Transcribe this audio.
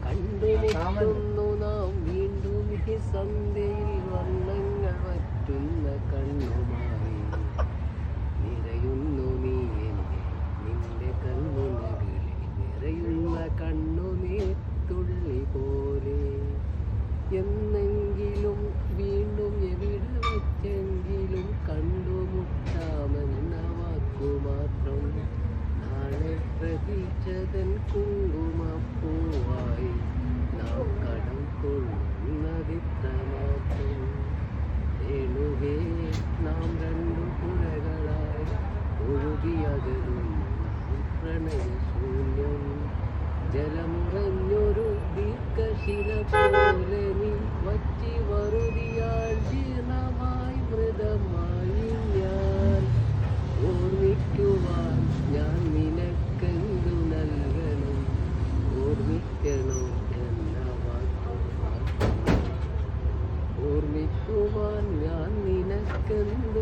കണ്ടുമുട്ടുന്നു നാം വീണ്ടും ഈ സന്ധ്യയിൽ വർണ്ണങ്ങൾ വറ്റുന്ന കണ്ണുമായി നിറയുന്നു നീ നിന്റെ കണ്ണുനകളിൽ നിറയുന്ന കണ്ണുനീർ തുള്ളി പോലെ എന്നെങ്കിലും വീണ്ടും എവിടെ വെച്ചെങ്കിലും കണ്ടുമുട്ടാമെന്ന വാക്കുമാത്രം നാളെ പ്രതീക്ഷതൻ കുങ്കുമപ്പൂവായി നാം കടം കൊള്ളുന്നതിത്ര മാത്രം എണുകേ നാം രണ്ടു പുഴകളായി ഒഴുകിയകലും പ്രണയശൂന്യം ജലമുറഞ്ഞൊരു ദീർഘശില പോലെ നീ വറ്റി വറുതിയാൽ ജീർണമായി മൃതമായി ഞാൻ ഓർമ്മിക്കുവാൻ ഞാൻ നിനക്കെന്തു നൽകണം ഓർമ്മിക്കണോ എന്ന വാക്കു ഓർമ്മിക്കുവാൻ ഞാൻ നിനക്കെന്തു